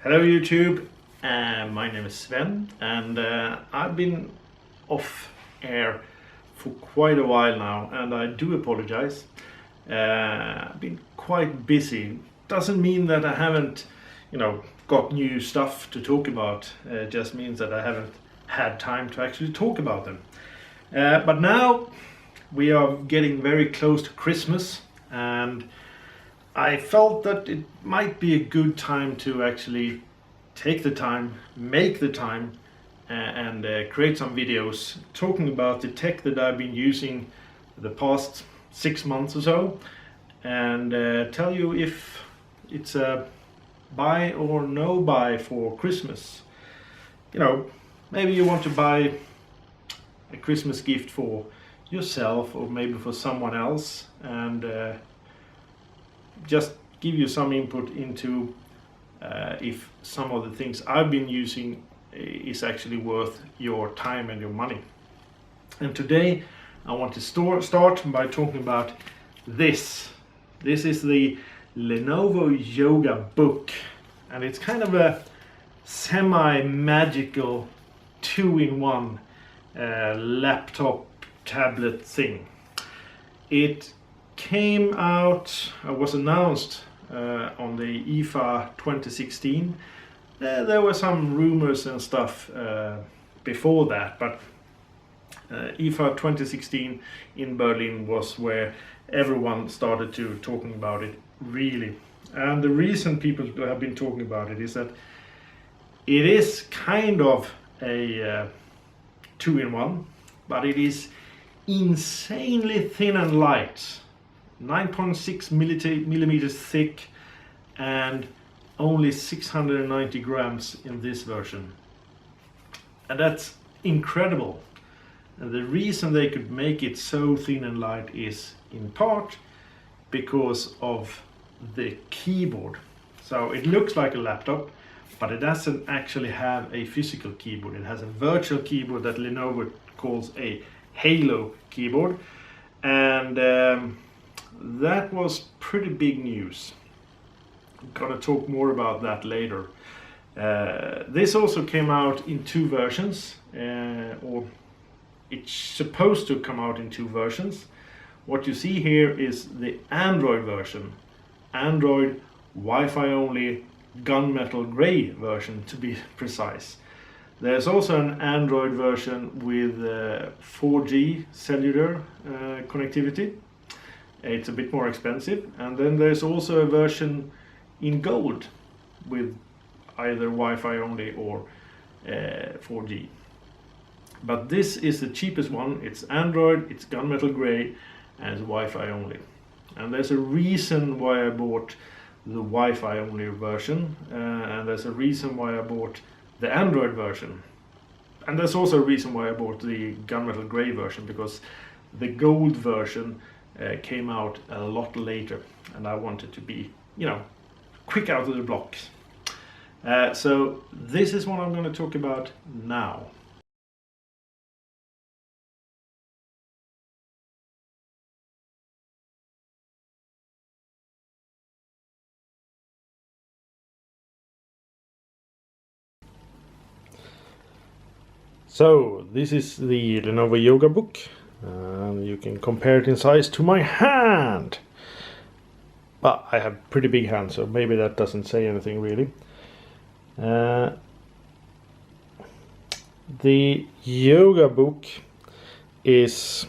Hello YouTube, my name is Sven and I've been off air for quite a while now and I do apologize. I've been quite busy. Doesn't mean that I haven't, got new stuff to talk about. It just means that I haven't had time to actually talk about them. But now we are getting very close to Christmas and I felt that it might be a good time to actually take the time, make the time and create some videos talking about the tech that I've been using the past 6 months or so and tell you if it's a buy or no buy for Christmas. Maybe you want to buy a Christmas gift for yourself or maybe for someone else and just give you some input into if some of the things I've been using is actually worth your time and your money. And today I want to start by talking about this. This is the Lenovo Yoga Book and it's kind of a semi-magical two-in-one laptop tablet thing. It came out, was announced on the IFA 2016. There were some rumors and stuff before that, but IFA 2016 in Berlin was where everyone started to talking about it really. And the reason people have been talking about it is that it is kind of a two-in-one, but it is insanely thin and light. 9.6 millimeters thick and only 690 grams in this version. And that's incredible. And the reason they could make it so thin and light is in part because of the keyboard. So it looks like a laptop, but it doesn't actually have a physical keyboard. It has a virtual keyboard that Lenovo calls a Halo keyboard. And that was pretty big news. Gonna talk more about that later. This also came out in two versions, or it's supposed to come out in two versions. What you see here is the Android version. Android Wi-Fi only gunmetal gray version to be precise. There's also an Android version with 4G cellular connectivity. It's a bit more expensive, and then there's also a version in gold with either Wi-Fi only or 4G. But this is the cheapest one. It's Android, it's gunmetal gray, and it's Wi-Fi only. And there's a reason why I bought the Wi-Fi only version, and there's a reason why I bought the Android version. And there's also a reason why I bought the gunmetal gray version, because the gold version came out a lot later and I wanted to be, quick out of the blocks. So this is what I'm going to talk about now. So this is the Lenovo Yoga Book. You can compare it in size to my hand. But I have pretty big hands, so maybe that doesn't say anything really. The Yoga Book is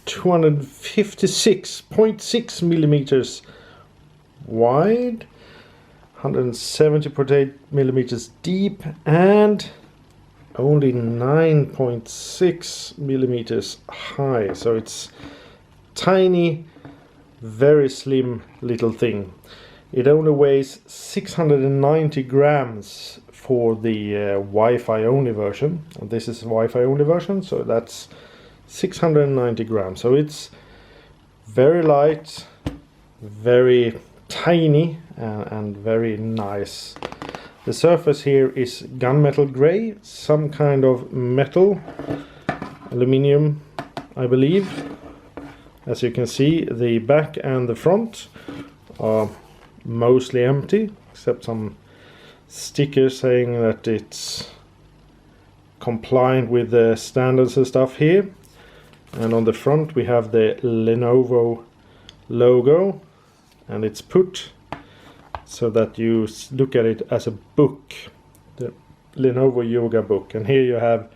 256.6 millimeters wide, 170.8 millimeters deep, and only 9.6 millimeters high. So it's tiny, very slim little thing. It only weighs 690 grams for the Wi-Fi only version. And this is Wi-Fi only version, so that's 690 grams. So it's very light, very tiny, and very nice. The surface here is gunmetal gray, some kind of metal, aluminium, I believe. As you can see, the back and the front are mostly empty, except some sticker saying that it's compliant with the standards and stuff here. And on the front we have the Lenovo logo, and it's put so that you look at it as a book, the Lenovo Yoga Book. And here you have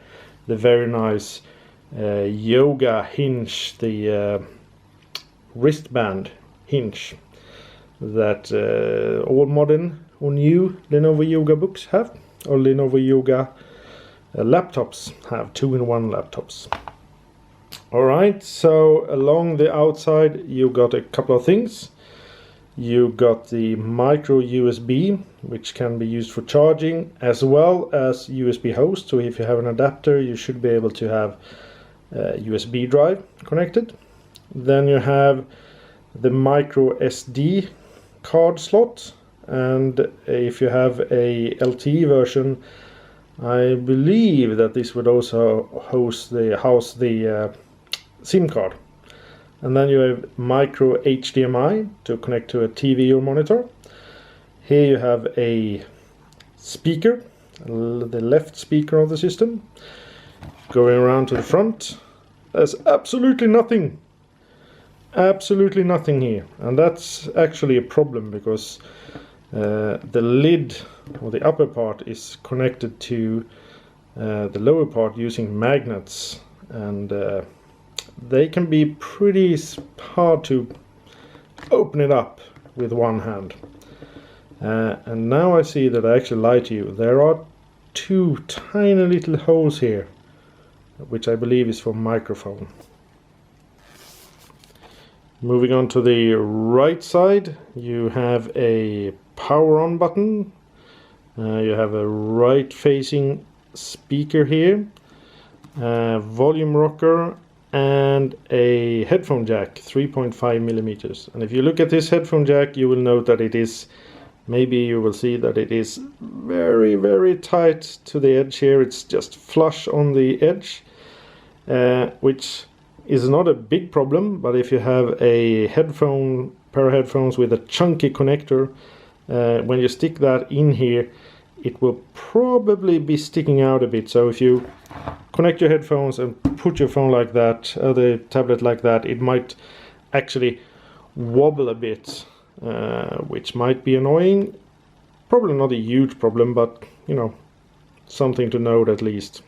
the very nice yoga hinge, the wristband hinge that all modern or new Lenovo Yoga books have, or Lenovo Yoga laptops have, 2-in-1 laptops. Alright, so along the outside you got a couple of things. You got the micro USB, which can be used for charging, as well as USB host. So if you have an adapter, you should be able to have a USB drive connected. Then you have the micro SD card slot, and if you have a LTE version, I believe that this would also house the SIM card. And then you have micro HDMI to connect to a TV or monitor. Here you have a speaker, the left speaker of the system. Going around to the front, there's absolutely nothing here, and that's actually a problem, because the lid, or the upper part, is connected to the lower part using magnets, and they can be pretty hard to open it up with one hand. And now I see that I actually lied to you. There are 2 tiny little holes here, which I believe is for microphone. Moving on to the right side, you have a power on button. You have a right facing speaker here, volume rocker, and a headphone jack, 3.5 millimeters. And if you look at this headphone jack, you will note that it is, maybe you will see that it is very, very tight to the edge here. It's just flush on the edge, which is not a big problem, but if you have a pair of headphones with a chunky connector, when you stick that in here, it will probably be sticking out a bit. So if you connect your headphones and put your phone like that, or the tablet like that, it might actually wobble a bit, which might be annoying. Probably not a huge problem, but you know, something to note at least.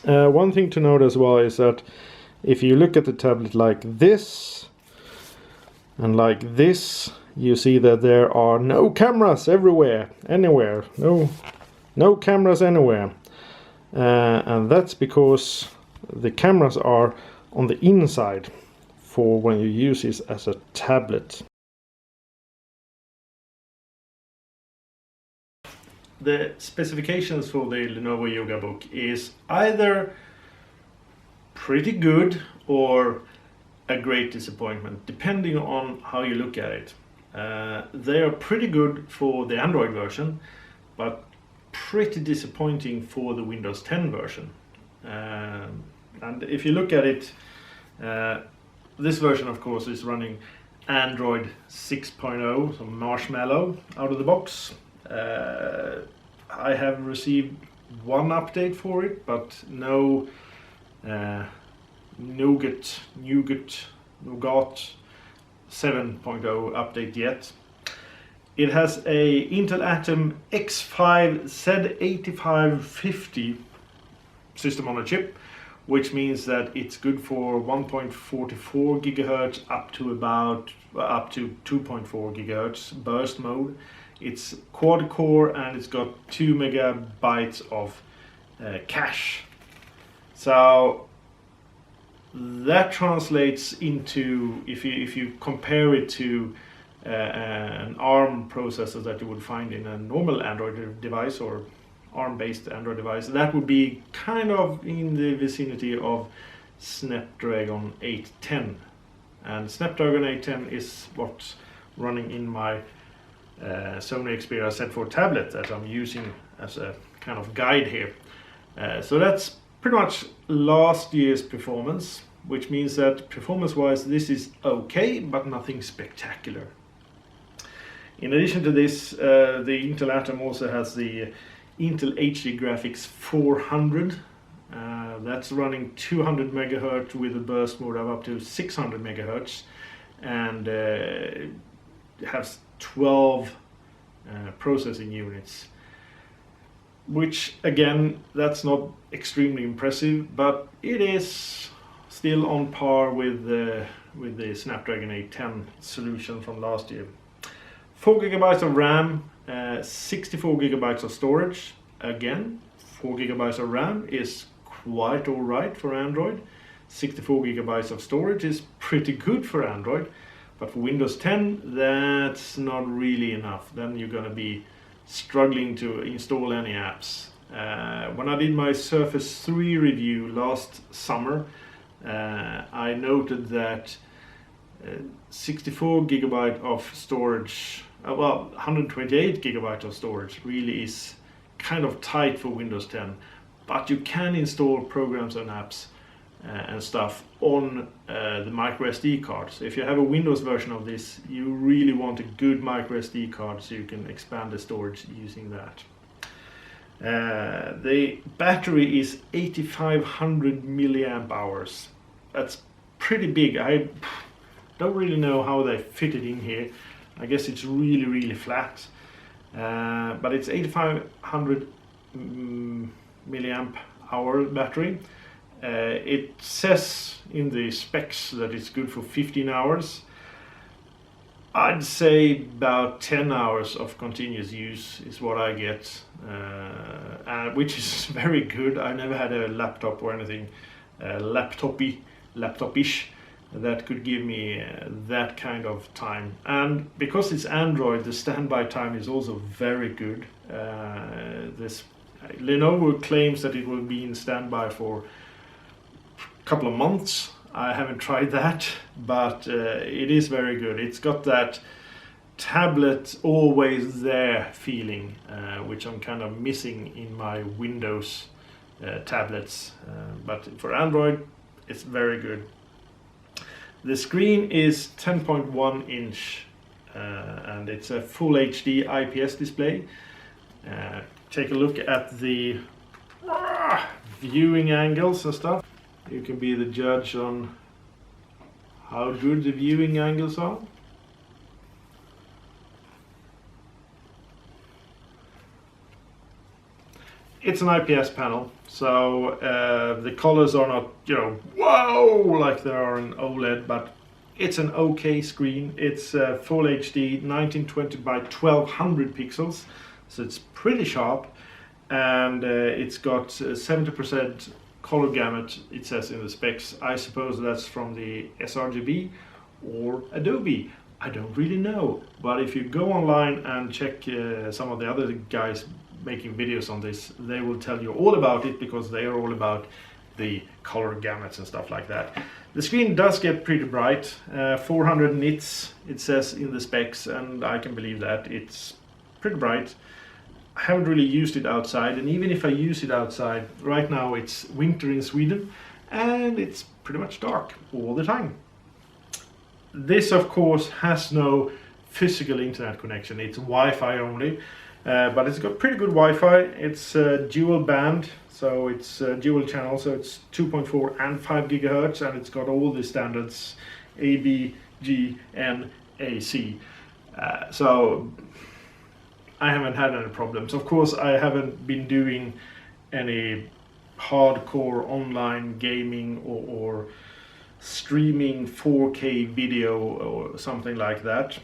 One thing to note as well is that if you look at the tablet like this and like this, you see that there are no cameras anywhere. No cameras anywhere. And that's because the cameras are on the inside for when you use this as a tablet. The specifications for the Lenovo Yoga Book is either pretty good or a great disappointment, depending on how you look at it. They are pretty good for the Android version, but pretty disappointing for the Windows 10 version. And if you look at it, this version of course is running Android 6.0, so Marshmallow out of the box. I have received one update for it, but no Nougat 7.0 update yet. It has a Intel Atom X5 Z8550 system on a chip, which means that it's good for 1.44 gigahertz up to 2.4 gigahertz burst mode. It's quad core and it's got 2 megabytes of cache. So that translates into, if you compare it to an ARM processor that you would find in a normal Android device or ARM-based Android device, that would be kind of in the vicinity of Snapdragon 810. And Snapdragon 810 is what's running in my Sony Xperia Z4 tablet that I'm using as a kind of guide here. So that's pretty much last year's performance, which means that performance-wise this is okay, but nothing spectacular. In addition to this, the Intel Atom also has the Intel HD Graphics 400. That's running 200 megahertz with a burst mode of up to 600 megahertz, and has 12 processing units, which again, that's not extremely impressive, but it is still on par with the Snapdragon 810 solution from last year. 4 gigabytes of RAM, 64 gigabytes of storage. Again, 4 gigabytes of RAM is quite alright for Android. 64 gigabytes of storage is pretty good for Android, but for Windows 10 that's not really enough. Then you're gonna be struggling to install any apps. When I did my Surface 3 review last summer, I noted that 64 gigabyte of storage, 128 gigabyte of storage really is kind of tight for Windows 10, but you can install programs and apps and stuff on the micro SD card. So if you have a Windows version of this, you really want a good micro SD card so you can expand the storage using that. The battery is 8500 milliamp hours. That's pretty big. I don't really know how they fit it in here. I guess it's really flat, but it's 8500 milliamp hour battery. It says in the specs that it's good for 15 hours. I'd say about 10 hours of continuous use is what I get, which is very good. I never had a laptop or anything laptop-ish that could give me that kind of time. And because it's Android, the standby time is also very good. This Lenovo claims that it will be in standby for a couple of months. I haven't tried that, but it is very good. It's got that tablet always there feeling, which I'm kind of missing in my Windows tablets. But for Android, it's very good. The screen is 10.1 inch and it's a full HD IPS display. Take a look at the viewing angles and stuff. You can be the judge on how good the viewing angles are. It's an IPS panel, so the colors are not, whoa, like there are in OLED, but it's an okay screen. It's full HD, 1920 by 1200 pixels, so it's pretty sharp, and it's got 70% color gamut, it says in the specs. I suppose that's from the sRGB or Adobe. I don't really know, but if you go online and check some of the other guys making videos on this, they will tell you all about it, because they are all about the color gamuts and stuff like that. The screen does get pretty bright, 400 nits it says in the specs, and I can believe that. It's pretty bright. I haven't really used it outside, and even if I use it outside, right now it's winter in Sweden and it's pretty much dark all the time. This of course has no physical internet connection, it's Wi-Fi only, but it's got pretty good Wi-Fi. It's dual band, so it's dual channel, so it's 2.4 and 5 gigahertz, and it's got all the standards A, B, G, N, A, C. So I haven't had any problems. Of course, I haven't been doing any hardcore online gaming or streaming 4K video or something like that.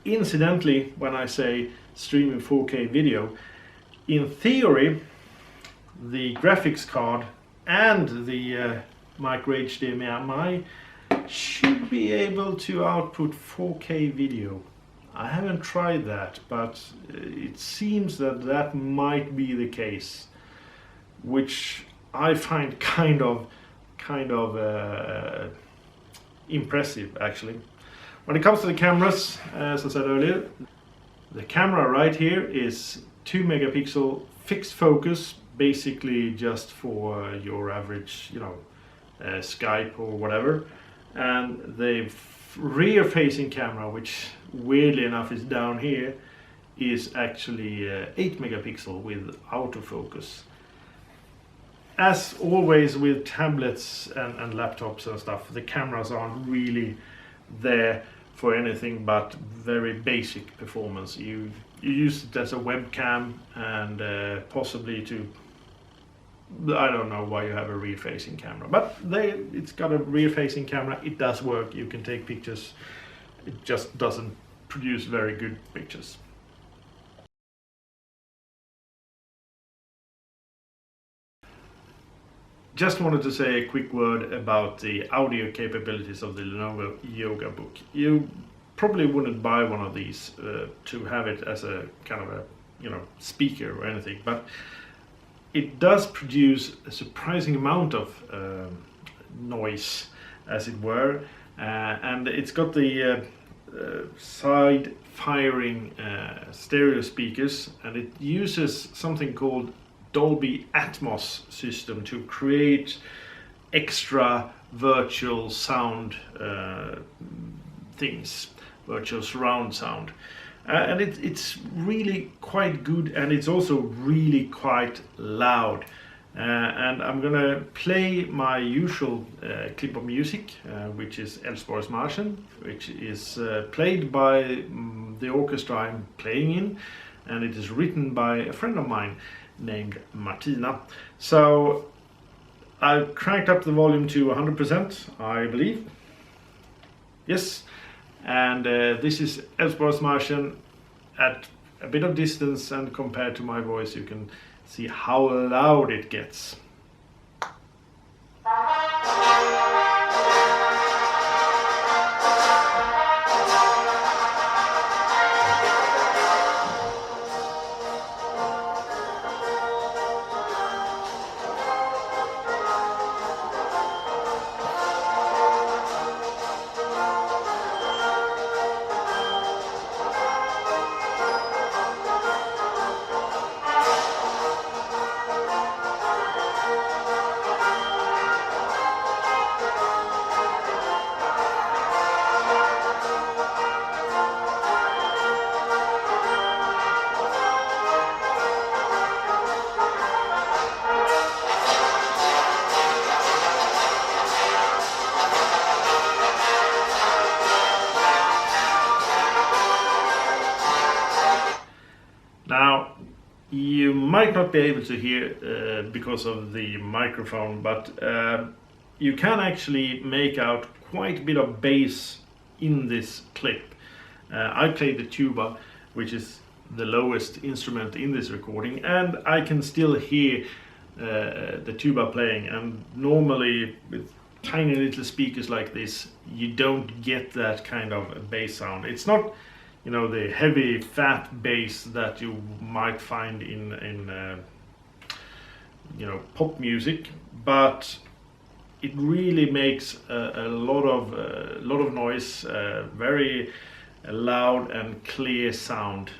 Incidentally, when I say streaming 4K video, in theory, the graphics card and the micro HDMI should be able to output 4K video. I haven't tried that, but it seems that that might be the case, which I find kind of impressive actually. When it comes to the cameras, as I said earlier, the camera right here is 2 megapixel fixed focus, basically just for your average, Skype or whatever, and the rear facing camera, which weirdly enough is down here, is actually 8 megapixel with autofocus. As always with tablets and laptops and stuff, the cameras aren't really there for anything but very basic performance. You use it as a webcam and possibly to, I don't know why you have a rear facing camera, but it's got a rear facing camera. It does work, you can take pictures. It just doesn't produce very good pictures. Just wanted to say a quick word about the audio capabilities of the Lenovo Yoga Book. You probably wouldn't buy one of these to have it as a kind of a speaker or anything, but it does produce a surprising amount of noise, as it were, and it's got the side firing stereo speakers, and it uses something called Dolby Atmos system to create extra virtual sound things, virtual surround sound, and it's really quite good, and it's also really quite loud. And I'm gonna play my usual clip of music, which is Älvsborgs Marschen, which is played by the orchestra I'm playing in, and it is written by a friend of mine named Martina. So I've cranked up the volume to 100%, I believe. Yes, and this is Älvsborgs Marschen at a bit of distance, and compared to my voice you can see how loud it gets. Now, you might not be able to hear because of the microphone, but you can actually make out quite a bit of bass in this clip. I played the tuba, which is the lowest instrument in this recording, and I can still hear the tuba playing, and normally with tiny little speakers like this you don't get that kind of bass sound. It's not the heavy fat bass that you might find in pop music, but it really makes a lot of noise, very loud and clear sound,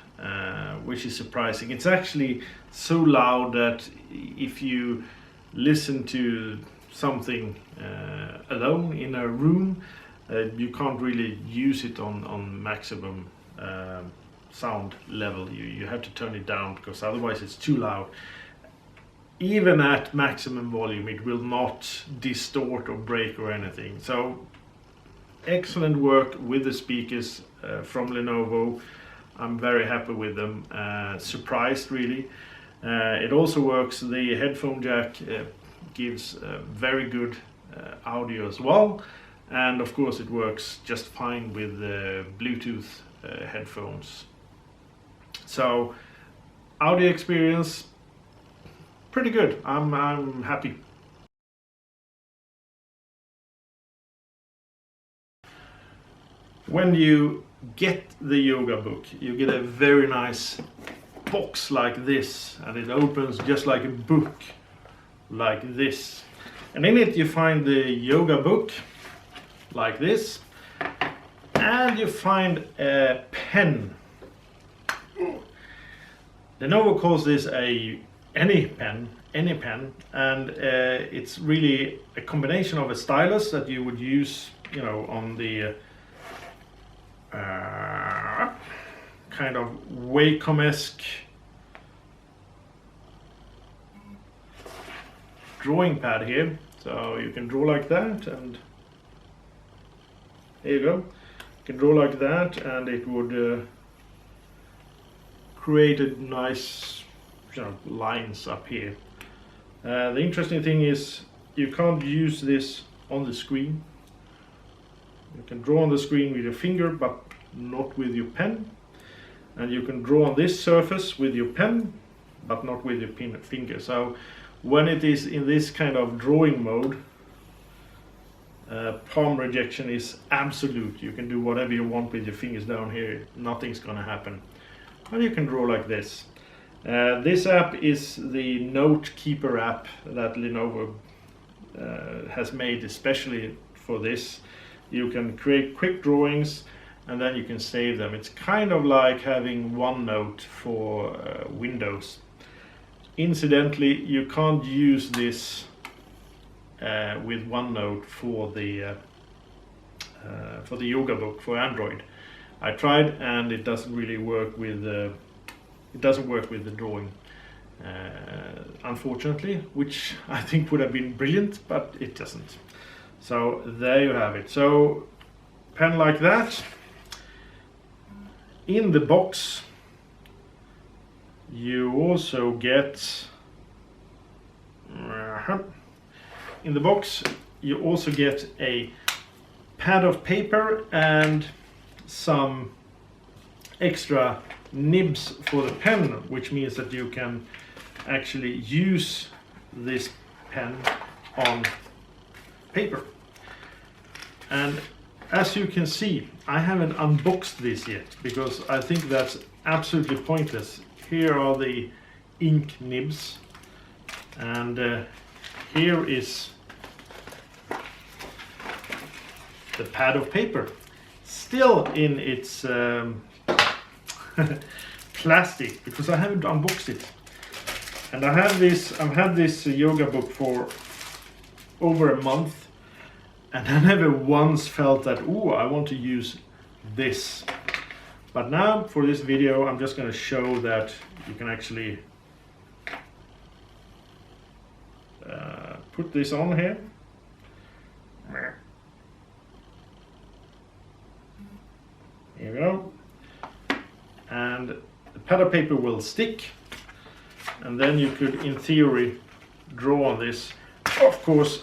which is surprising. It's actually so loud that if you listen to something alone in a room, you can't really use it on maximum sound level. You have to turn it down, because otherwise it's too loud. Even at maximum volume it will not distort or break or anything. So excellent work with the speakers from Lenovo. I'm very happy with them, surprised really. It also works, the headphone jack gives very good audio as well, and of course it works just fine with Bluetooth headphones. So audio experience pretty good. I'm happy. When you get the yoga book, you get a very nice box like this, and it opens just like a book like this, and in it you find the yoga book like this, and you find a pen. Lenovo calls this any pen, and it's really a combination of a stylus that you would use on the kind of Wacom-esque drawing pad here. So you can draw like that, and there you go. You can draw like that, and it would create a nice, you know, lines up here. The interesting thing is you can't use this on the screen. You can draw on the screen with your finger, but not with your pen. And you can draw on this surface with your pen, but not with your finger. So when it is in this kind of drawing mode, palm rejection is absolute. You can do whatever you want with your fingers down here. Nothing's gonna happen. But you can draw like this. This app is the Note Keeper app that Lenovo has made especially for this. You can create quick drawings and then you can save them. It's kind of like having OneNote for Windows. Incidentally, you can't use this with OneNote for the Yoga Book for Android. I tried, and it doesn't really work with it doesn't work with the drawing, unfortunately, which I think would have been brilliant, but it doesn't. So there you have it. So pen like that. In the box you also get in the box you also get a pad of paper and some extra nibs for the pen, which means that you can actually use this pen on paper. And as you can see, I haven't unboxed this yet because I think that's absolutely pointless. Here are the ink nibs, and here is the pad of paper, still in its plastic, because I haven't unboxed it. And I've had this yoga book for over a month, and I never once felt that, ooh, I want to use this. But now for this video I'm just going to show that you can actually put this on here. Here we go. And the pad of paper will stick, and then you could in theory draw on this. Of course,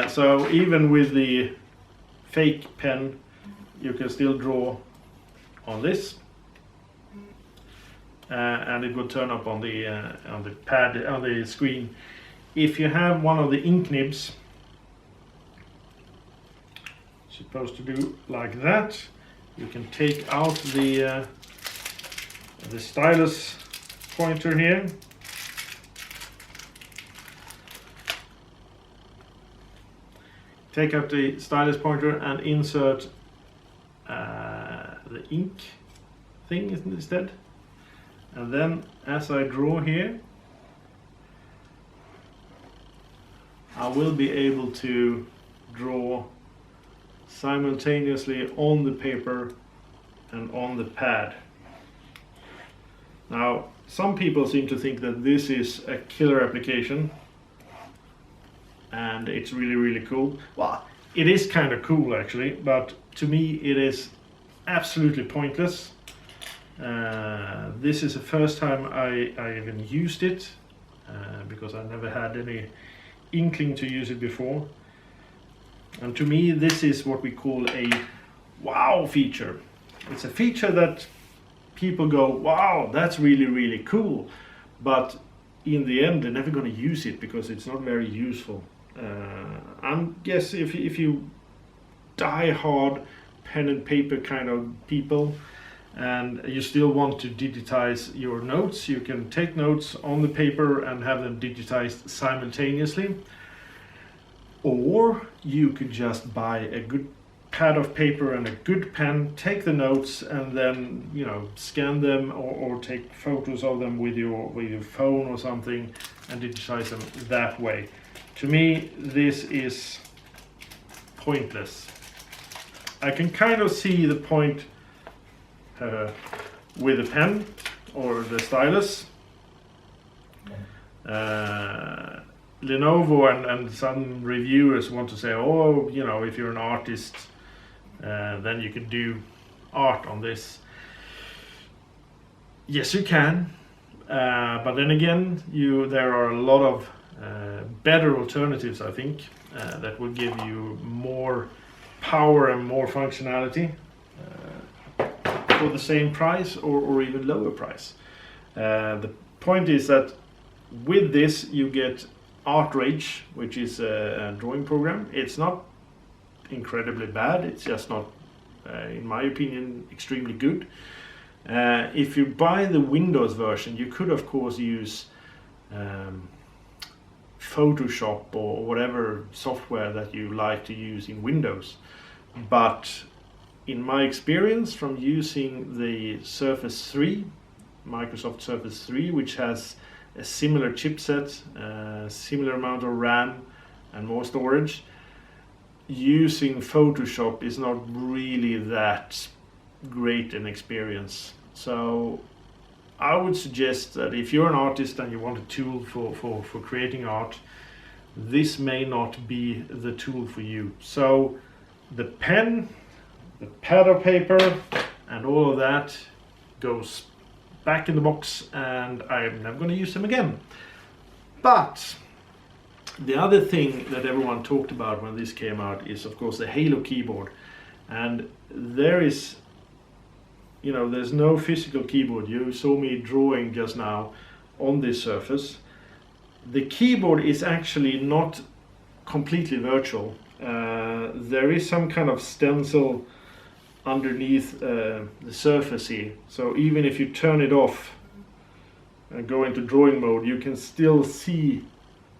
so even with the fake pen you can still draw on this, and it will turn up on the pad on the screen. If you have one of the ink nibs, supposed to do like that, you can take out the stylus pointer here. Take out the stylus pointer and insert the ink thing instead. And then as I draw here, I will be able to draw simultaneously on the paper and on the pad. Now, some people seem to think that this is a killer application and it's really, really cool. Well, it is kind of cool actually, but to me it is absolutely pointless. This is the first time I even used it, because I never had any inkling to use it before. And to me this is what we call a wow feature. It's a feature that people go, wow, that's really, really cool, but in the end they're never going to use it because it's not very useful. I guess if you die-hard pen and paper kind of people and you still want to digitize your notes, you can take notes on the paper and have them digitized simultaneously. Or you could just buy a good pad of paper and a good pen, take the notes and then, you know, scan them or take photos of them with your phone or something and digitize them that way. To me, this is pointless. I can kind of see the point with the pen or the stylus. Lenovo and some reviewers want to say, oh, you know, if you're an artist, then you can do art on this. Yes, you can, but then again, there are a lot of better alternatives, I think, that will give you more power and more functionality for the same price or even lower price. The point is that with this you get ArtRage, which is a drawing program. It's not incredibly bad, it's just not, in my opinion, extremely good. If you buy the Windows version, you could of course use Photoshop or whatever software that you like to use in Windows. But in my experience from using the Surface 3, Microsoft Surface 3, which has a similar chipset, similar amount of RAM and more storage, using Photoshop is not really that great an experience. So I would suggest that if you're an artist and you want a tool for creating art, this may not be the tool for you. So the pen, the pad of paper and all of that goes back in the box, and I'm never going to use them again. But the other thing that everyone talked about when this came out is of course the Halo keyboard. And there is, you know, there's no physical keyboard. You saw me drawing just now on this surface. The keyboard is actually not completely virtual. There is some kind of stencil underneath the surface here. So even if you turn it off and go into drawing mode, you can still see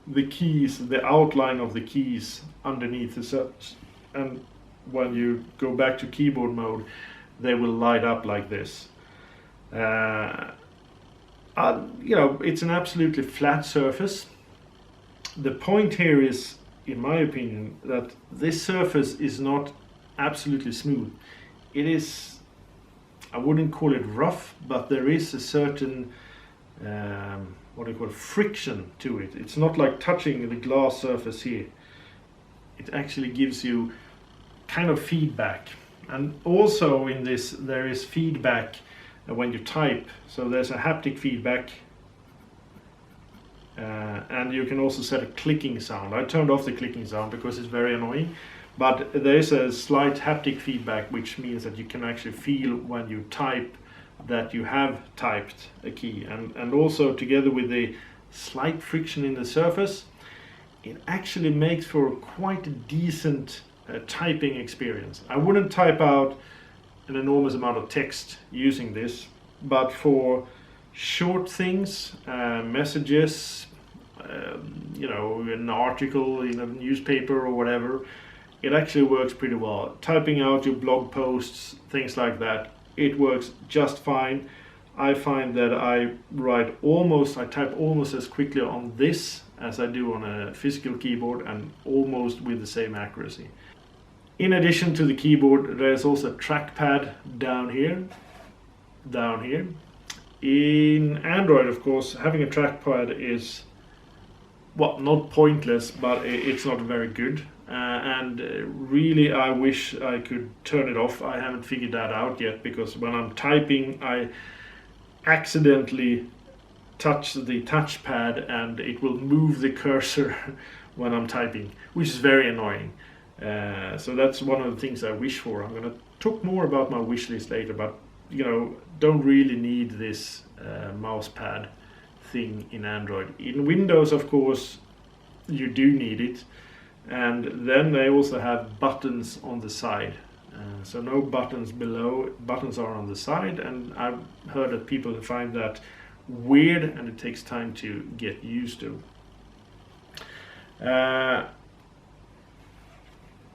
the keys, the outline of the keys underneath the surface. And when you go back to keyboard mode, they will light up like this. You know, it's an absolutely flat surface. The point here is, in my opinion, that this surface is not absolutely smooth. It is, I wouldn't call it rough, but there is a certain what do you call it, friction to it. It's not like touching the glass surface here. It actually gives you kind of feedback. And also in this there is feedback when you type. So there's a haptic feedback, and you can also set a clicking sound. I turned off the clicking sound because it's very annoying, but there is a slight haptic feedback, which means that you can actually feel when you type that you have typed a key. And also together with the slight friction in the surface, it actually makes for quite a decent typing experience. I wouldn't type out an enormous amount of text using this, but for short things, messages, you know, an article in a newspaper or whatever, it actually works pretty well. Typing out your blog posts, things like that, it works just fine. I find that I type almost as quickly on this as I do on a physical keyboard, and almost with the same accuracy. In addition to the keyboard, there's also a trackpad down here. In Android, of course, having a trackpad is, well, not pointless, but it's not very good. And really I wish I could turn it off. I haven't figured that out yet, because when I'm typing I accidentally touch the touchpad and it will move the cursor when I'm typing, which is very annoying. So that's one of the things I wish for. I'm going to talk more about my wish list later, but you know, don't really need this mouse pad thing in Android. In Windows, of course, you do need it. And then they also have buttons on the side. So no buttons below, buttons are on the side, and I've heard that people find that weird and it takes time to get used to.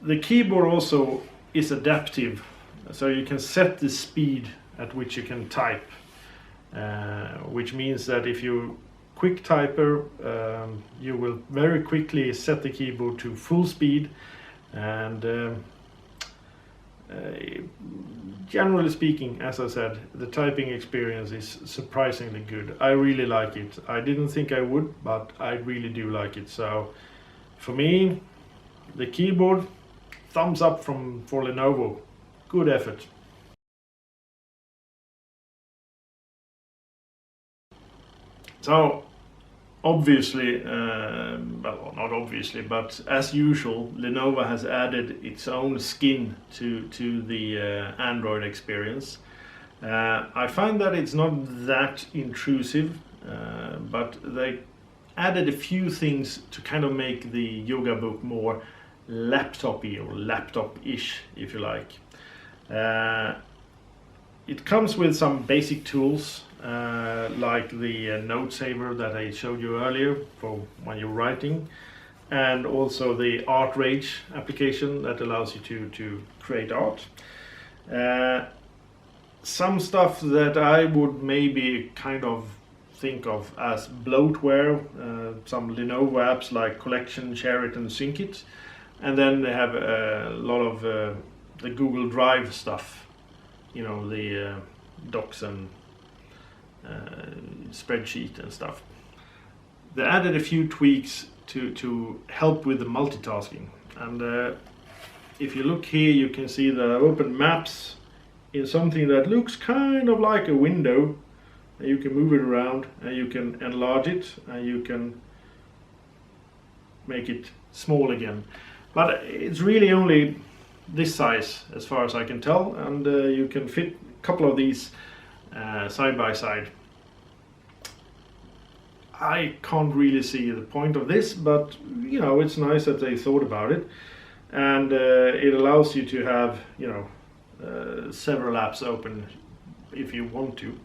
The keyboard also is adaptive, so you can set the speed at which you can type, which means that if you quick typer, you will very quickly set the keyboard to full speed, and Generally speaking, as I said, the typing experience is surprisingly good. I really like it. I didn't think I would, but I really do like it. So for me, the keyboard, thumbs up for Lenovo. Good effort. So obviously, well, not obviously, but as usual, Lenovo has added its own skin to the Android experience. I find that it's not that intrusive, but they added a few things to kind of make the Yoga Book more laptop-y or laptop-ish, if you like. It comes with some basic tools like the note saver that I showed you earlier for when you're writing, and also the Art Rage application that allows you to create art. Some stuff that I would maybe kind of think of as bloatware, some Lenovo apps like Collection, Share It and Sync It, and then they have a lot of the Google Drive stuff, you know, the docs and spreadsheet and stuff. They added a few tweaks to help with the multitasking, and if you look here you can see the open maps in something that looks kind of like a window. You can move it around and you can enlarge it and you can make it small again, but it's really only this size as far as I can tell, and you can fit a couple of these side by side. I can't really see the point of this, but you know, it's nice that they thought about it, and it allows you to have, you know, several apps open if you want to.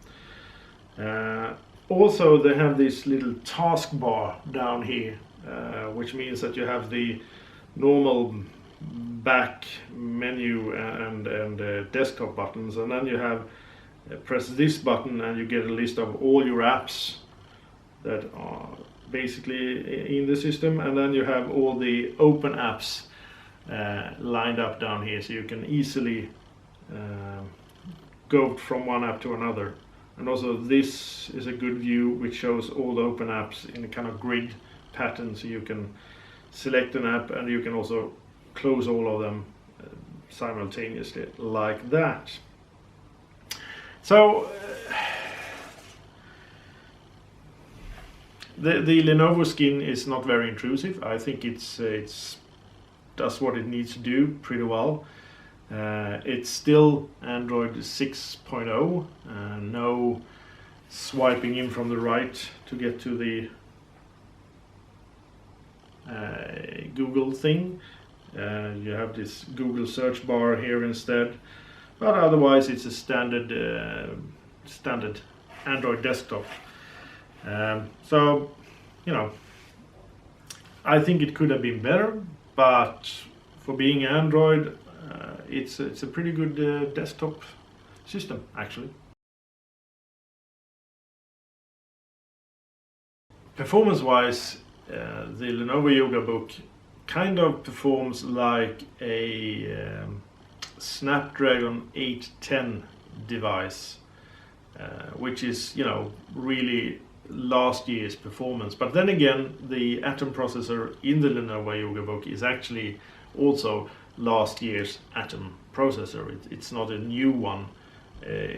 Also, they have this little taskbar down here, which means that you have the normal back menu and desktop buttons, and then you have press this button and you get a list of all your apps that are basically in the system, and then you have all the open apps lined up down here, so you can easily go from one app to another. And also this is a good view which shows all the open apps in a kind of grid pattern, so you can select an app and you can also close all of them simultaneously like that. So the Lenovo skin is not very intrusive. I think it's does what it needs to do pretty well. It's still Android 6.0, no swiping in from the right to get to the Google thing. You have this Google search bar here instead, but otherwise it's a standard Android desktop. So, you know, I think it could have been better, but for being Android, it's a pretty good desktop system actually. Performance-wise, the Lenovo Yoga Book kind of performs like a Snapdragon 810 device, which is, you know, really last year's performance. But then again, the Atom processor in the Lenovo Yoga Book is actually also last year's Atom processor. It's not a new one,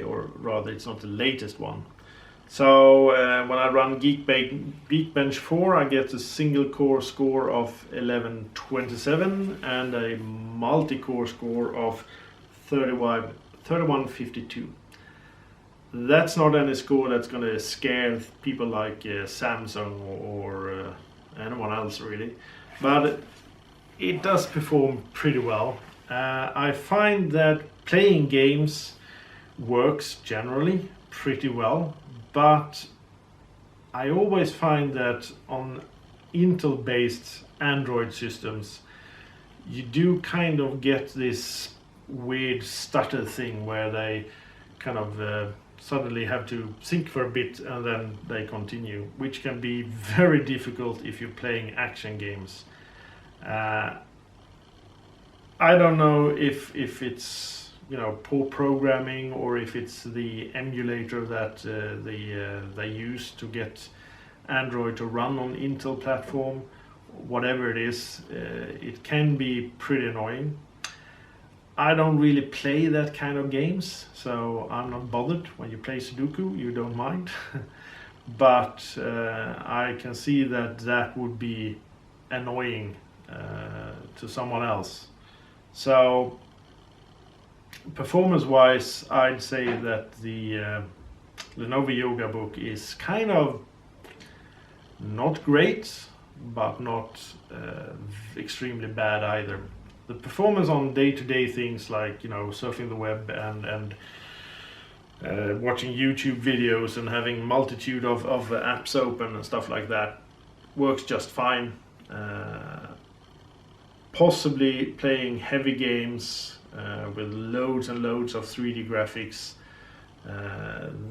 or rather it's not the latest one. So when I run Geekbench 4, I get a single core score of 1127 and a multi-core score of 3152. That's not any score that's going to scare people like Samsung or anyone else really, but it does perform pretty well. I find that playing games works generally pretty well, but I always find that on Intel-based Android systems, you do kind of get this weird stutter thing where they kind of suddenly have to think for a bit and then they continue, which can be very difficult if you're playing action games. I don't know if it's, you know, poor programming, or if it's the emulator that they use to get Android to run on Intel platform. Whatever it is, it can be pretty annoying. I don't really play that kind of games, so I'm not bothered. When you play Sudoku, you don't mind. But I can see that that would be annoying to someone else. So performance-wise, I'd say that the Lenovo Yoga Book is kind of not great, but not extremely bad either. The performance on day-to-day things like, you know, surfing the web and watching YouTube videos and having multitude of apps open and stuff like that works just fine. Possibly playing heavy games with loads and loads of 3D graphics,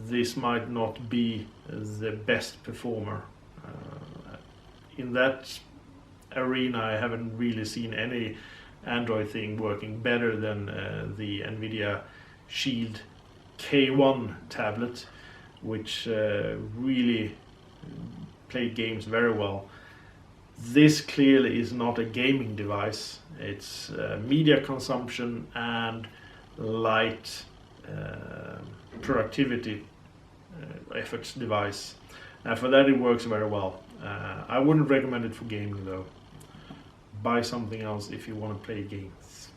this might not be the best performer. In that arena, I haven't really seen any Android thing working better than the NVIDIA Shield K1 tablet, which really played games very well. This clearly is not a gaming device. It's media consumption and light productivity efforts device. And for that it works very well. I wouldn't recommend it for gaming though. Buy something else if you want to play games.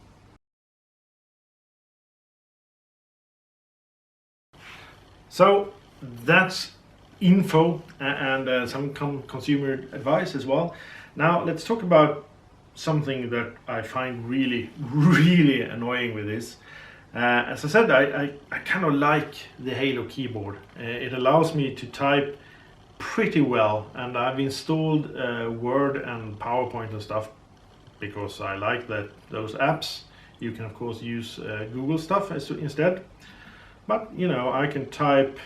So that's info and some consumer advice as well. Now let's talk about something that I find really, really annoying with this. As I said, I kind of like the Halo keyboard. It allows me to type pretty well, and I've installed Word and PowerPoint and stuff because I like those apps. You can of course use Google stuff instead, but you know, I can type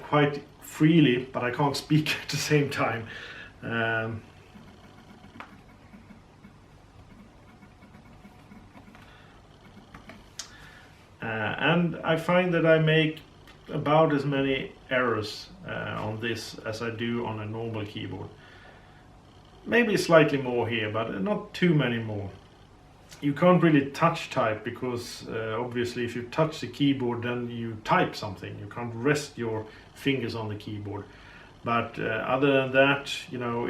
quite freely, but I can't speak at the same time. And I find that I make about as many errors on this as I do on a normal keyboard. Maybe slightly more here, but not too many more. You can't really touch type because obviously if you touch the keyboard then you type something. You can't rest your fingers on the keyboard. But other than that, you know,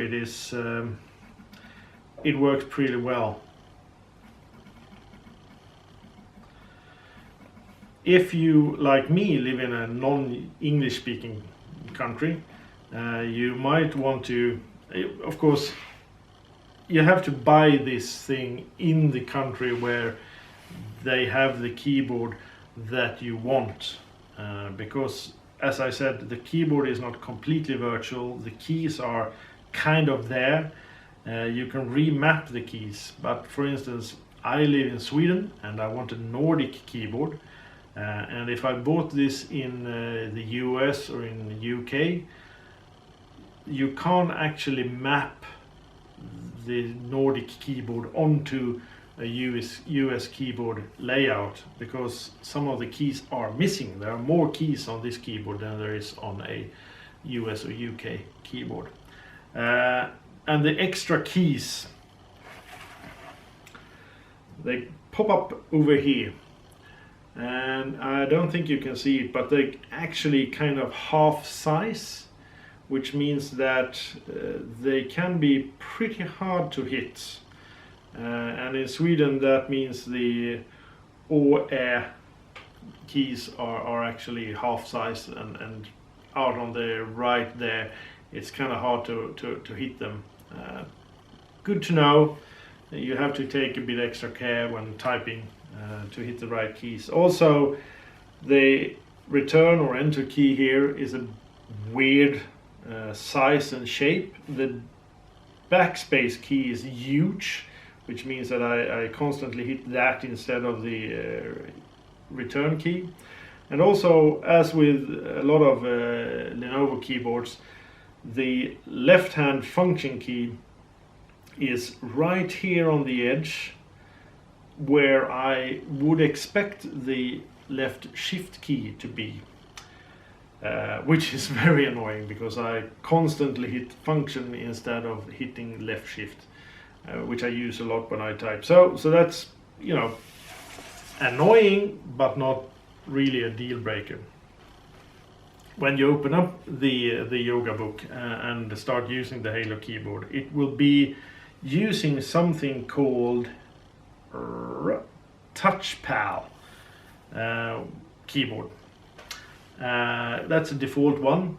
it works pretty well. If you, like me, live in a non-English speaking country, you might want to, of course, you have to buy this thing in the country where they have the keyboard that you want. Because, as I said, the keyboard is not completely virtual. The keys are kind of there. You can remap the keys. But for instance, I live in Sweden and I want a Nordic keyboard. And if I bought this in the US or in the UK, you can't actually map the Nordic keyboard onto a US keyboard layout because some of the keys are missing. There are more keys on this keyboard than there is on a US or UK keyboard. And the extra keys, they pop up over here. And I don't think you can see it, but they actually kind of half size, which means that they can be pretty hard to hit. And in Sweden that means the O, Ä keys are actually half size, and out on the right there it's kind of hard to hit them. Good to know. You have to take a bit extra care when typing to hit the right keys. Also, the return or enter key here is a weird size and shape. The backspace key is huge, which means that I constantly hit that instead of the return key. And also, as with a lot of Lenovo keyboards, the left hand function key is right here on the edge where I would expect the left shift key to be, which is very annoying because I constantly hit function instead of hitting left shift, which I use a lot when I type. So that's, you know, annoying, but not really a deal breaker. When you open up the Yoga Book and start using the Halo keyboard, it will be using something called TouchPal keyboard. That's a default one,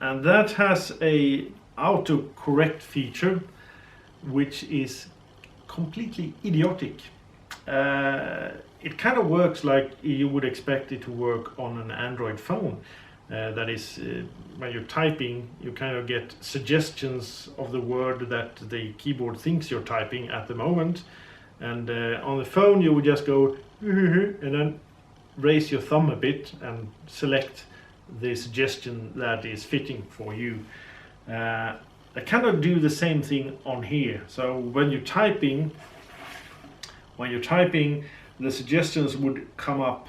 and that has a autocorrect feature which is completely idiotic. It kind of works like you would expect it to work on an Android phone. That is, when you're typing, you kind of get suggestions of the word that the keyboard thinks you're typing at the moment. And on the phone, you would just go and then raise your thumb a bit and select the suggestion that is fitting for you. I kind of do the same thing on here. So when you're typing, the suggestions would come up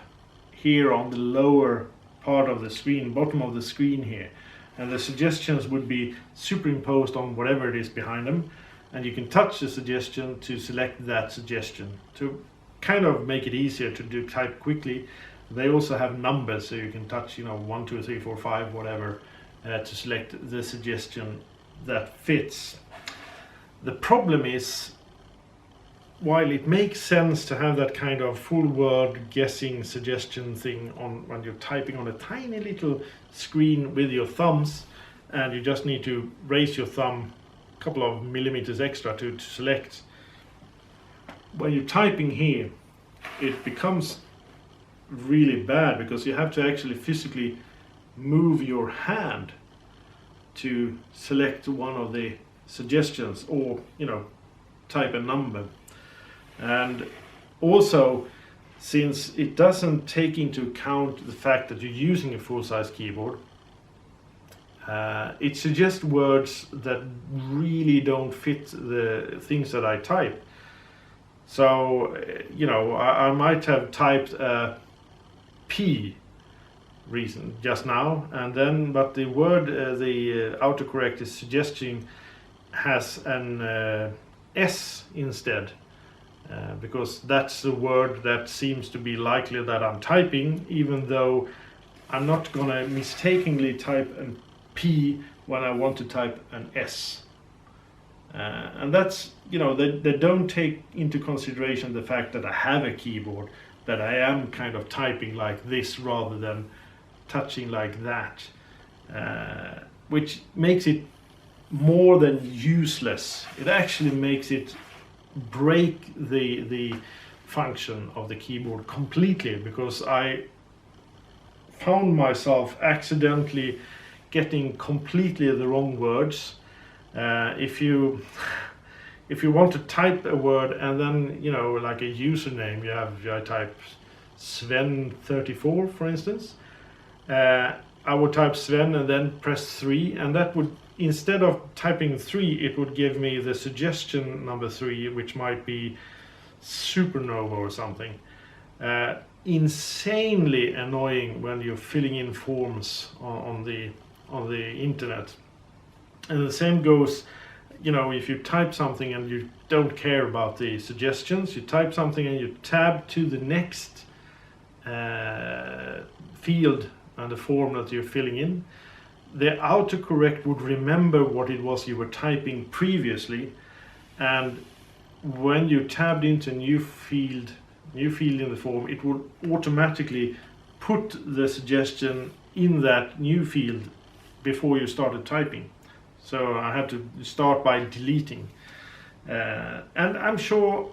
here on the lower part of the screen, bottom of the screen here, and the suggestions would be superimposed on whatever it is behind them, and you can touch the suggestion to select that suggestion to kind of make it easier to type quickly. They also have numbers, so you can touch, 1, 2, 3, 4, 5, whatever, to select the suggestion that fits. The problem is, while it makes sense to have that kind of full word guessing suggestion thing on when you're typing on a tiny little screen with your thumbs, and you just need to raise your thumb a couple of millimeters extra to select, when you're typing here, it becomes really bad because you have to actually physically move your hand to select one of the suggestions, or type a number. And also, since it doesn't take into account the fact that you're using a full-size keyboard, it suggests words that really don't fit the things that I type. So, I might have typed a P reason just now, but the word the autocorrect is suggesting has an S instead. Because that's the word that seems to be likely that I'm typing, even though I'm not gonna mistakenly type a P when I want to type an S. And that's, they don't take into consideration the fact that I have a keyboard, that I am kind of typing like this rather than touching like that, which makes it more than useless. It actually makes it break the function of the keyboard completely, because I found myself accidentally getting completely the wrong words. If you want to type a word and then like a username, I type Sven34 for instance, I would type Sven and then press 3, and that would, instead of typing 3, it would give me the suggestion number 3, which might be supernova or something. Insanely annoying when you're filling in forms on the internet. And the same goes, if you type something and you don't care about the suggestions, you type something and you tab to the next field and the form that you're filling in, the autocorrect would remember what it was you were typing previously, and when you tabbed into a new field in the form, it would automatically put the suggestion in that new field before you started typing. So I had to start by deleting. And I'm sure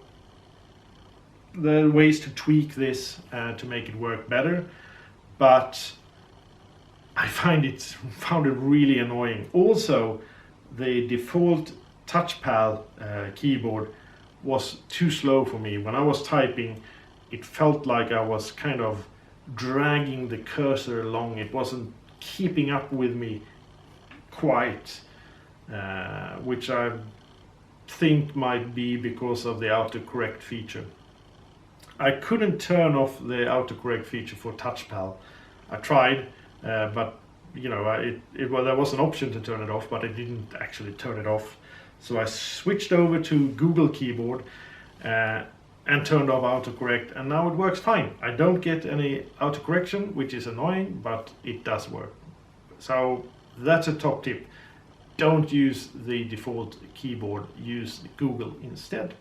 there are ways to tweak this to make it work better, but I found it really annoying. Also, the default TouchPal keyboard was too slow for me. When I was typing, it felt like I was kind of dragging the cursor along. It wasn't keeping up with me quite, which I think might be because of the autocorrect feature. I couldn't turn off the autocorrect feature for TouchPal. I tried, but there was an option to turn it off, but I didn't actually turn it off. So I switched over to Google Keyboard and turned off autocorrect, and now it works fine. I don't get any autocorrection, which is annoying, but it does work. So that's a top tip. Don't use the default keyboard, use Google instead.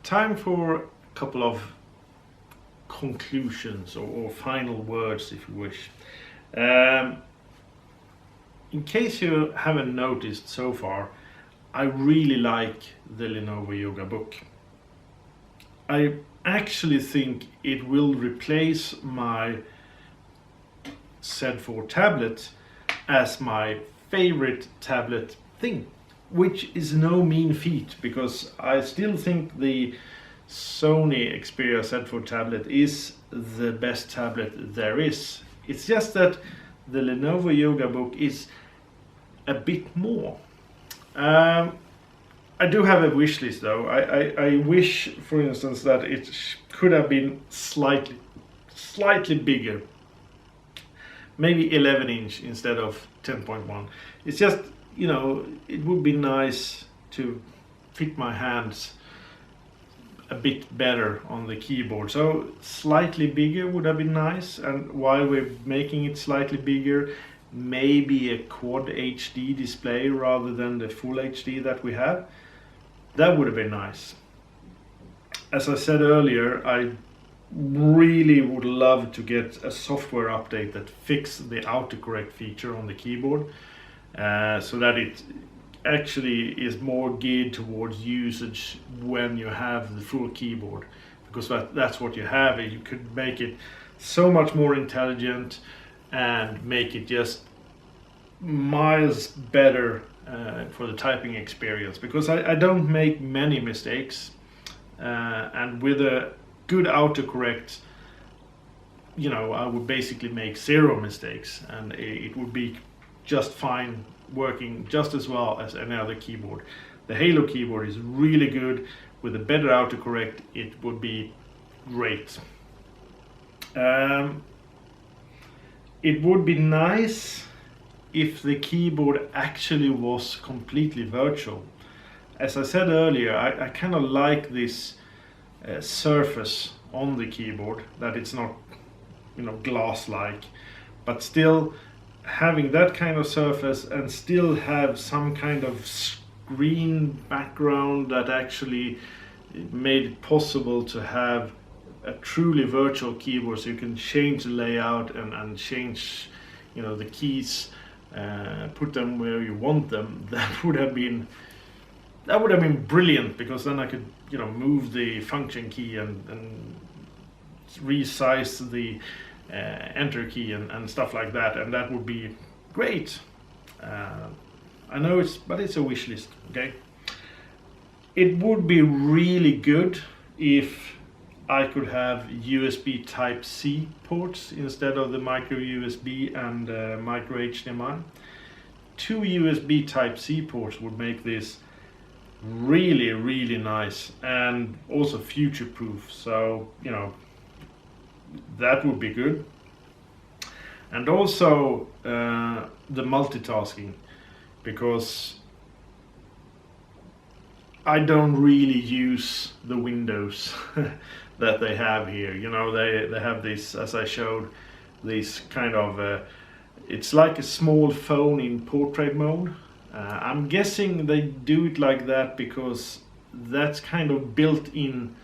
Time for a couple of conclusions or final words, if you wish. In case you haven't noticed so far, I really like the Lenovo Yoga Book. I actually think it will replace my Z4 tablet as my favorite tablet thing, which is no mean feat, because I still think the Sony Xperia Z4 tablet is the best tablet there is. It's just that the Lenovo Yoga Book is a bit more. I do have a wish list though. I wish, for instance, that it could have been slightly bigger. Maybe 11-inch instead of 10.1. It's just, it would be nice to fit my hands a bit better on the keyboard. So slightly bigger would have been nice. And while we're making it slightly bigger, maybe a quad HD display rather than the full HD that we have. That would have been nice. As I said earlier, I really would love to get a software update that fixes the autocorrect feature on the keyboard, so that it actually is more geared towards usage when you have the full keyboard, because that's what you have. You could make it so much more intelligent and make it just miles better for the typing experience, because I don't make many mistakes, and with a good autocorrect, I would basically make 0 mistakes, and it would be just fine, working just as well as any other keyboard. The Halo keyboard is really good. With a better autocorrect, it would be great. It would be nice if the keyboard actually was completely virtual. As I said earlier, I kind of like this surface on the keyboard, that it's not glass-like, but still having that kind of surface and still have some kind of screen background that actually made it possible to have a truly virtual keyboard, so you can change the layout and change the keys, put them where you want them. That would have been brilliant, because then I could move the function key and resize the enter key and stuff like that, and that would be great. I know it's a wish list, okay? It would be really good if I could have USB Type-C ports instead of the micro USB and micro HDMI. 2 USB Type-C ports would make this really, really nice, and also future-proof. So, that would be good. And also the multitasking, because I don't really use the windows that they have here. They have this, as I showed, this kind of it's like a small phone in portrait mode. I'm guessing they do it like that because that's kind of built in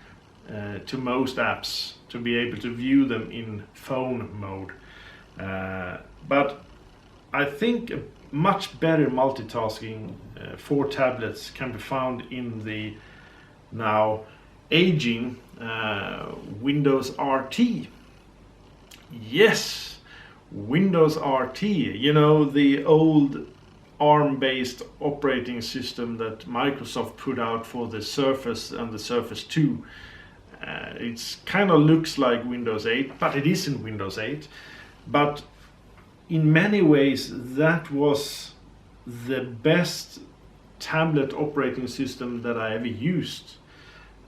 to most apps, to be able to view them in phone mode. But I think a much better multitasking for tablets can be found in the now aging Windows RT. Yes, Windows RT, the old ARM-based operating system that Microsoft put out for the Surface and the Surface 2. It's kind of looks like Windows 8, but it isn't Windows 8. But in many ways that was the best tablet operating system that I ever used.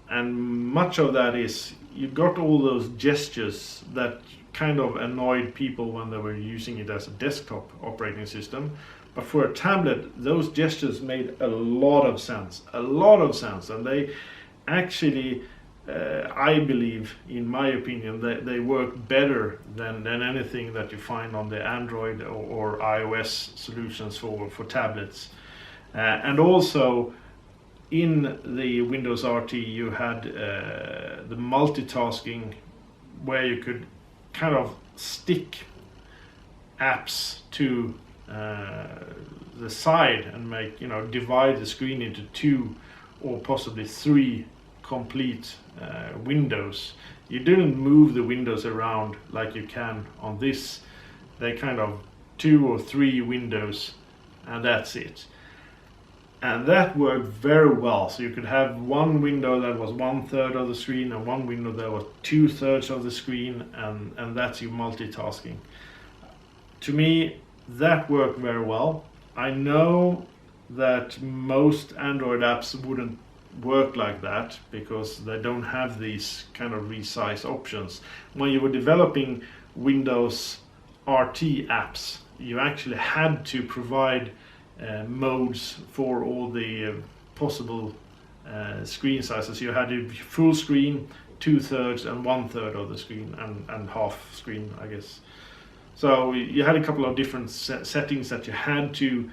And much of that is you got all those gestures that kind of annoyed people when they were using it as a desktop operating system. But for a tablet, those gestures made a lot of sense, and they actually, I believe, in my opinion, they work better than anything that you find on the Android or iOS solutions for tablets. And also, in the Windows RT, you had the multitasking, where you could kind of stick apps to the side and make, divide the screen into 2 or possibly 3 complete windows. You didn't move the windows around like you can on this. They kind of 2 or 3 windows, and that's it. And that worked very well. So you could have one window that was 1/3 of the screen and one window that was 2/3 of the screen, and that's your multitasking. To me, that worked very well. I know that most Android apps wouldn't work like that because they don't have these kind of resize options. When you were developing Windows RT apps, you actually had to provide modes for all the possible screen sizes. You had a full screen, 2/3 and 1/3 of the screen, and half screen, I guess. So you had a couple of different settings that you had to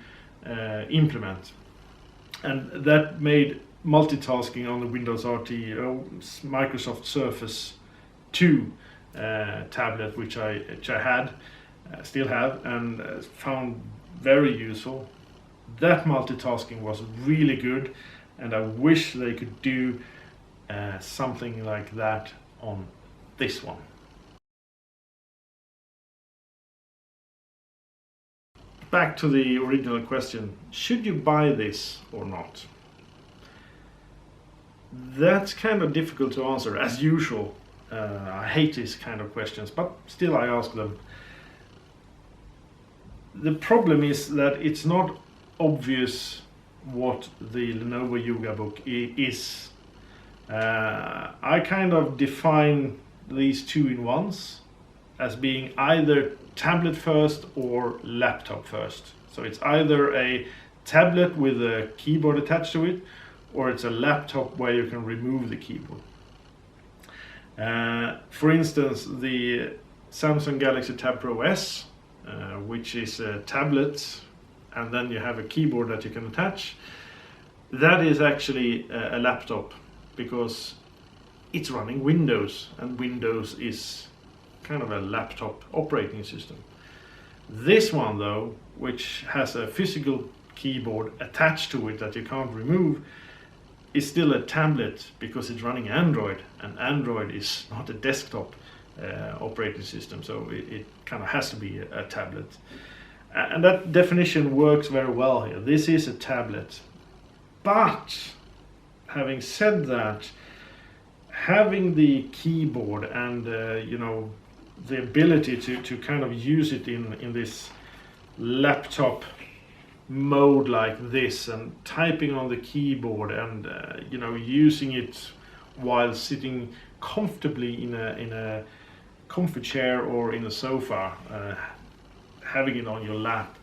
implement, and that made multitasking on the Windows RT Microsoft Surface 2 tablet, which I had, still have, and found very useful. That multitasking was really good, and I wish they could do something like that on this one. Back to the original question, should you buy this or not? That's kind of difficult to answer, as usual. I hate these kind of questions, but still I ask them. The problem is that it's not obvious what the Lenovo Yoga Book is. I kind of define these 2-in-1s as being either tablet first or laptop first. So it's either a tablet with a keyboard attached to it, or it's a laptop where you can remove the keyboard. For instance, the Samsung Galaxy Tab Pro S, which is a tablet, and then you have a keyboard that you can attach. That is actually a laptop because it's running Windows, and Windows is kind of a laptop operating system. This one, though, which has a physical keyboard attached to it that you can't remove, is still a tablet because it's running Android, and Android is not a desktop operating system, so it kind of has to be a tablet. And that definition works very well here. This is a tablet. But having said that, having the keyboard and the ability to kind of use it in this laptop mode like this, and typing on the keyboard, and using it while sitting comfortably in a comfy chair or in a sofa, having it on your lap.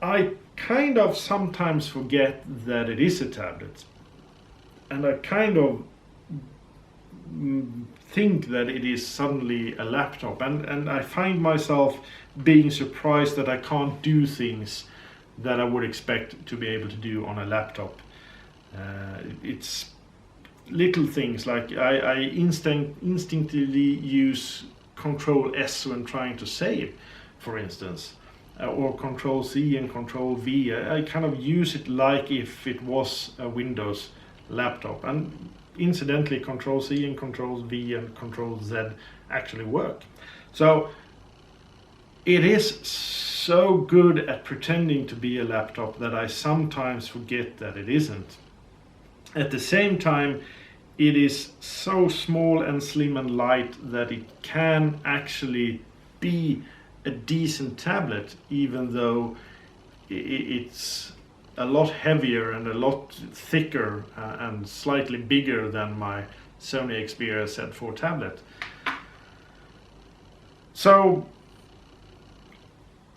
I kind of sometimes forget that it is a tablet, and I kind of think that it is suddenly a laptop, and I find myself being surprised that I can't do things that I would expect to be able to do on a laptop. It's little things like I instinctively use Control S when trying to save, for instance, or Control C and Control V. I kind of use it like if it was a Windows laptop, and incidentally Control C and Control V and Control Z actually work. So it is so good at pretending to be a laptop that I sometimes forget that it isn't. At the same time, it is so small and slim and light that it can actually be a decent tablet, even though it's a lot heavier and a lot thicker and slightly bigger than my Sony Xperia Z4 tablet. So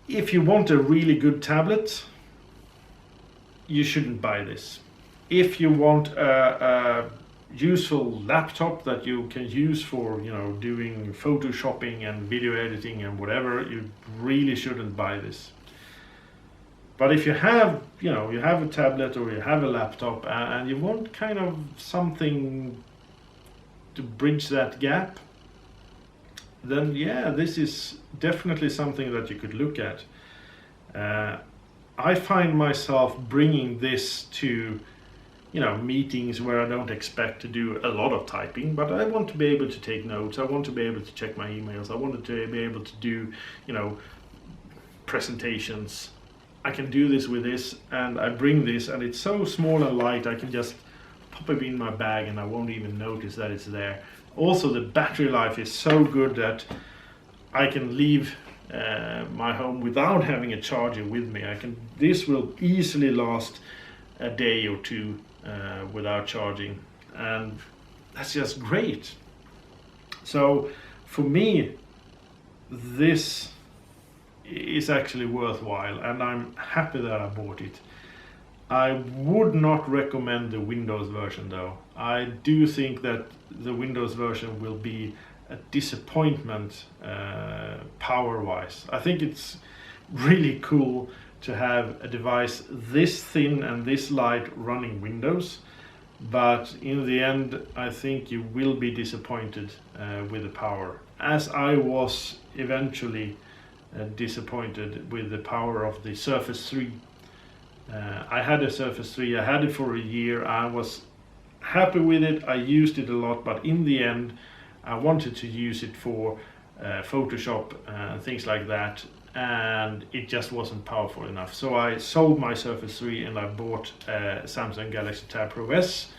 if you want a really good tablet, you shouldn't buy this. If you want a useful laptop that you can use for, you know, doing photoshopping and video editing and whatever, you really shouldn't buy this. But if you have, you know, you have a tablet or you have a laptop and you want kind of something to bridge that gap, then yeah, this is definitely something that you could look at. I find myself bringing this to, you know, meetings where I don't expect to do a lot of typing, but I want to be able to take notes. I want to be able to check my emails. I wanted to be able to do, you know, presentations. I can do this with this, and I bring this, and it's so small and light, I can just pop it in my bag and I won't even notice that it's there. Also, the battery life is so good that I can leave my home without having a charger with me. This will easily last a day or two without charging, and that's just great. So for me, this is actually worthwhile, and I'm happy that I bought it. I would not recommend the Windows version though. I do think that the Windows version will be a disappointment power-wise. I think it's really cool to have a device this thin and this light running Windows, but in the end I think you will be disappointed with the power, as I was eventually disappointed with the power of the Surface 3. I had a Surface 3, I had it for a year, I was happy with it, I used it a lot, but in the end I wanted to use it for Photoshop and things like that, and it just wasn't powerful enough. So I sold my Surface 3 and I bought a Samsung Galaxy Tab Pro S,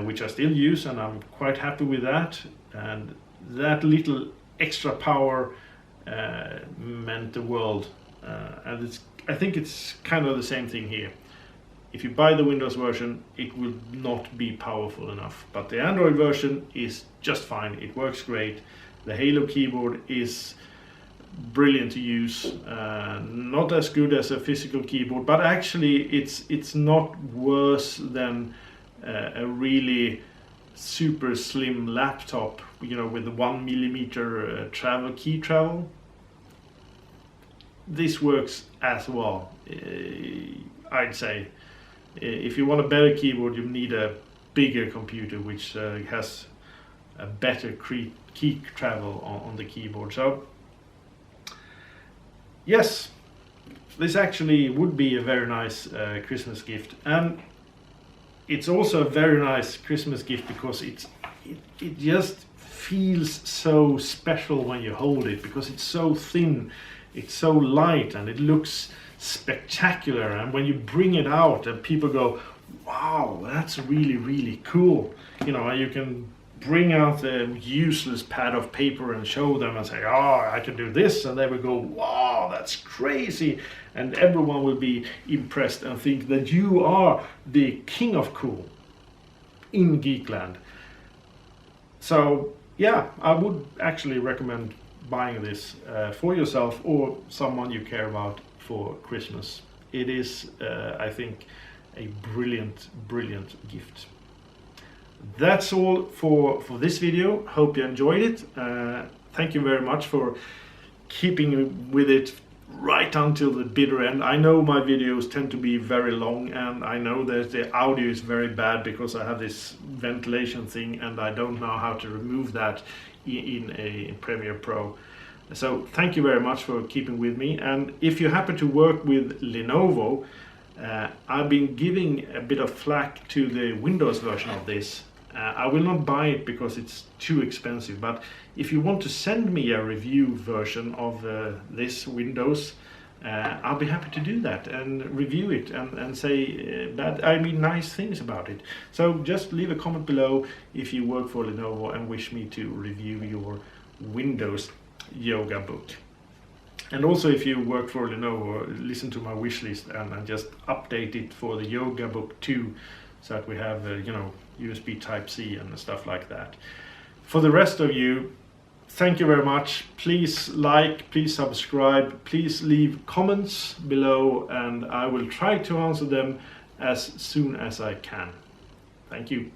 which I still use, and I'm quite happy with that. And that little extra power meant the world, and I think it's kind of the same thing here. If you buy the Windows version, it will not be powerful enough, but the Android version is just fine. It works great. The Halo keyboard is brilliant to use, not as good as a physical keyboard, but actually it's not worse than a really super slim laptop, you know, with the 1mm key travel. This works as well, I'd say. If you want a better keyboard, you need a bigger computer which has a better key travel on the keyboard. So yes, this actually would be a very nice Christmas gift, and it's also a very nice Christmas gift because it just feels so special when you hold it, because it's so thin, it's so light, and it looks spectacular. And when you bring it out and people go, wow, that's really, really cool, you know, you can bring out the useless pad of paper and show them and say, oh, I can do this, and they will go, wow, that's crazy, and everyone will be impressed and think that you are the king of cool in Geekland. So yeah, I would actually recommend buying this for yourself or someone you care about for Christmas. It is, I think, a brilliant gift. That's all for this video. Hope you enjoyed it. Thank you very much for keeping with it right until the bitter end. I know my videos tend to be very long, and I know that the audio is very bad because I have this ventilation thing and I don't know how to remove that in a Premiere Pro. So thank you very much for keeping with me. And if you happen to work with Lenovo, I've been giving a bit of flack to the Windows version of this. I will not buy it because it's too expensive, but if you want to send me a review version of this Windows, I'll be happy to do that and review it and say nice things about it. So just leave a comment below if you work for Lenovo and wish me to review your Windows Yoga Book. And also, if you work for Lenovo, listen to my wish list and just update it for the Yoga Book 2, so that we have USB Type-C and stuff like that. For the rest of you, thank you very much. Please like, please subscribe, please leave comments below, and I will try to answer them as soon as I can. Thank you.